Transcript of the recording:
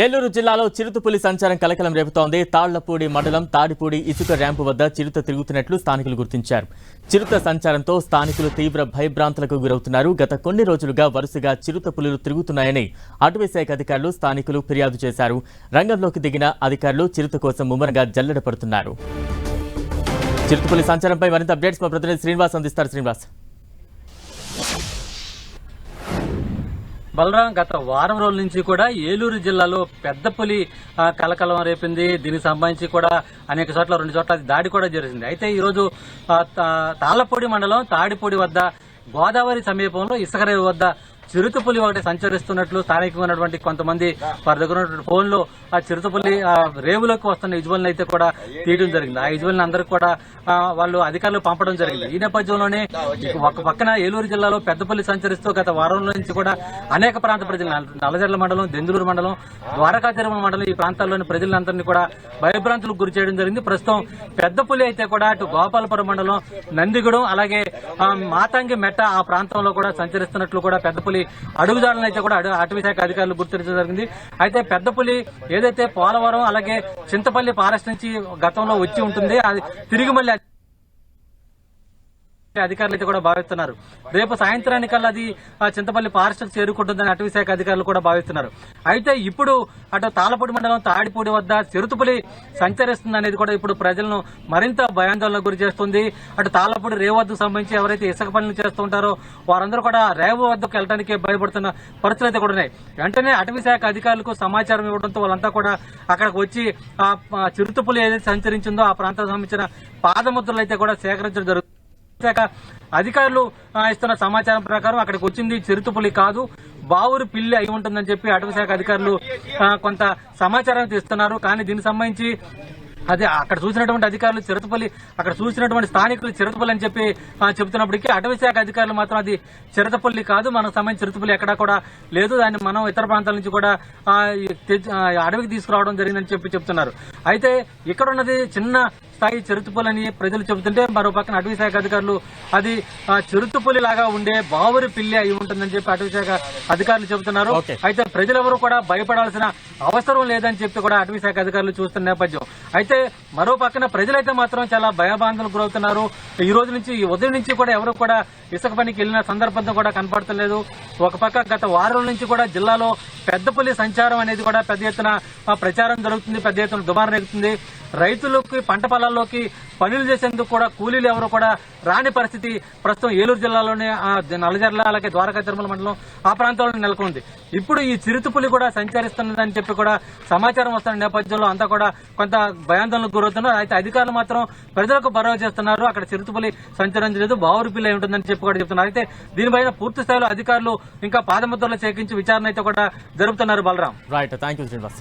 ఏలూరు జిల్లాలో చిరుతపులి సంచారం కలకలం రేపుతోంది. తాళ్లపూడి మండలం తాడిపూడి ఇసుక ర్యాంపు వద్ద చిరుత తిరుగుతున్నట్లు స్థానికులు గుర్తించారు. చిరుత సంచారంతో స్థానికులు తీవ్ర భయభ్రాంతులకు గురవుతున్నారు. గత కొన్ని రోజులుగా వరుసగా చిరుత పులులు తిరుగుతున్నాయని అటవీశాఖ అధికారులు స్థానికులు ఫిర్యాదు చేశారు. రంగంలోకి దిగిన అధికారులు చిరుత కోసం ముమ్మరంగా జల్లెడ పడుతున్నారు. చిరుతపులి సంచారంపై మరింత అప్డేట్స్ మా ప్రతినిధి శ్రీనివాస్ అందిస్తారు. శ్రీనివాస్, బలరాం, గత వారం రోజుల నుంచి కూడా ఏలూరు జిల్లాలో పెద్ద పులి కలకలం రేపింది. దీనికి సంబంధించి కూడా అనేక చోట్ల 2 చోట్ల దాడి కూడా జరిగింది. అయితే ఈరోజు తాళ్లపూడి మండలం తాడిపూడి వద్ద గోదావరి సమీపంలో ఇసుక రేవు వద్ద చిరుతపులి ఒకటి సంచరిస్తున్నట్లు స్థానికంగా ఉన్నటువంటి కొంతమంది వారి దగ్గర ఉన్నటువంటి ఫోన్లో ఆ చిరుతపులి రేవులోకి వస్తున్న యజమానులు అయితే కూడా తీయడం జరిగింది. ఆ యజమానులు అందరికీ కూడా వాళ్ళు అధికారులు పంపడం జరిగింది. ఈ నేపథ్యంలోనే ఒక పక్కన ఏలూరు జిల్లాలో పెద్దపల్లి సంచరిస్తూ గత వారం నుంచి కూడా అనేక ప్రాంత ప్రజలు నల్లజర్ల మండలం, దెందులూరు మండలం, ద్వారకా తిరుమల మండలం ఈ ప్రాంతాల్లోని ప్రజలందరినీ కూడా భయభ్రాంతులకు గురి చేయడం జరిగింది. ప్రస్తుతం పెద్దపులి అయితే కూడా అటు గోపాలపురం మండలం, నందిగూడెం, అలాగే మాతంగి మెట్ట ఆ ప్రాంతంలో కూడా సంచరిస్తున్నట్లు కూడా పెద్దపులి అడుగుదారులను అయితే కూడా అటవీశాఖ అధికారులు గుర్తించడం జరిగింది. అయితే పెద్దపులి ఏదైతే పోలవరం అలాగే చింతపల్లి ఫారెస్ట్ నుంచి గతంలో వచ్చి ఉంటుంది, అది తిరిగి మళ్ళీ అధికారులు అయితే కూడా భావిస్తున్నారు. రేపు సాయంత్రానికల్లా అది చింతపల్లి ఫారెస్ట్ చేరుకుంటుందని అటవీశాఖ అధికారులు కూడా భావిస్తున్నారు. అయితే ఇప్పుడు అటు తాళ్లపూడి మండలం తాడిపూడి వద్ద చిరుతపులి సంచరిస్తుంది అనేది కూడా ఇప్పుడు ప్రజలను మరింత భయాందోళనకు గురి చేస్తుంది. అటు తాళ్లపూడి రేవు వద్దకు సంబంధించి ఎవరైతే ఇసుక పనులు చేస్తుంటారో వారందరూ కూడా రేవు వద్దకు వెళ్ళడానికి భయపడుతున్న పరిస్థితులు అయితే కూడా ఉన్నాయి. వెంటనే అటవీశాఖ అధికారులకు సమాచారం ఇవ్వడంతో వాళ్ళంతా కూడా అక్కడికి వచ్చి ఆ చిరుతపులి ఏదైతే సంచరించిందో ఆ ప్రాంతానికి సంబంధించిన పాదముద్రలు అయితే కూడా సేకరించడం జరుగుతుంది. శాఖ అధికారులు ఇస్తున్న సమాచారం ప్రకారం అక్కడికి వచ్చింది చిరుతపులి కాదు, బావురు పిల్లి అయి ఉంటుందని చెప్పి అటవీశాఖ అధికారులు కొంత సమాచారం ఇస్తున్నారు. కానీ దీనికి సంబంధించి అదే అక్కడ చూసినటువంటి అధికారులు చిరుతపులి, అక్కడ చూసినటువంటి స్థానికులు చిరుతపులి అని చెప్పి చెబుతున్నప్పటికీ అటవీశాఖ అధికారులు మాత్రం అది చిరుతపులి కాదు, మనకు సంబంధించి చిరుతపులి ఎక్కడా కూడా లేదు, దాన్ని మనం ఇతర ప్రాంతాల నుంచి కూడా అడవికి తీసుకురావడం జరిగిందని చెప్పి చెప్తున్నారు. అయితే ఇక్కడ ఉన్నది చిన్న స్థాయి చిరుతపులి అని ప్రజలు చెబుతుంటే మరో పక్కన అటవీశాఖ అధికారులు అది చిరుతపులి లాగా ఉండే బావురి పిల్లి అయి ఉంటుందని చెప్పి అటవీశాఖ అధికారులు చెబుతున్నారు. అయితే ప్రజలెవరూ కూడా భయపడాల్సిన అవసరం లేదని చెప్పి కూడా అటవీశాఖ అధికారులు చూస్తున్న నేపథ్యం. అయితే మరో పక్కన ప్రజలైతే మాత్రం చాలా భయభ్రాంతులకు గురవుతున్నారు. ఈ రోజు నుంచి ఈ ఉదయం నుంచి కూడా ఎవరు కూడా ఇసుక పనికి వెళ్లిన సందర్భంతో కూడా కనపడతలేదు. ఒక పక్క గత వారం నుంచి కూడా జిల్లాలో పెద్దపులి సంచారం అనేది కూడా పెద్ద ఎత్తున ప్రచారం జరుగుతుంది, పెద్ద ఎత్తున దుమారం ఎగుతుంది. రైతులకి పంట పొలాల్లోకి పనులు చేసేందుకు కూడా కూలీలు ఎవరు కూడా రాని పరిస్థితి ప్రస్తుతం ఏలూరు జిల్లాలోనే నల్లజర్ల అలాగే ద్వారకా తిరుమల మండలం ఆ ప్రాంతాల్లో నెలకొంది. ఇప్పుడు ఈ చిరుతపులి కూడా సంచరిస్తున్నదని చెప్పి కూడా సమాచారం వస్తున్న నేపథ్యంలో అంతా కూడా కొంత భయాందోళనకు గురవుతున్నారు. అయితే అధికారులు మాత్రం ప్రజలకు భరోసా చేస్తున్నారు, అక్కడ చిరుతపులి సంచరించలేదు, బావురు పిల్లి అయి ఉంటుందని చెప్పి కూడా చెప్తున్నారు. అయితే దీనిపైన పూర్తి స్థాయిలో అధికారులు ఇంకా పాదముద్రలు సేకరించి విచారణ అయితే కూడా జరుపుతున్నారు. Balaram, right, thank you Srinivas.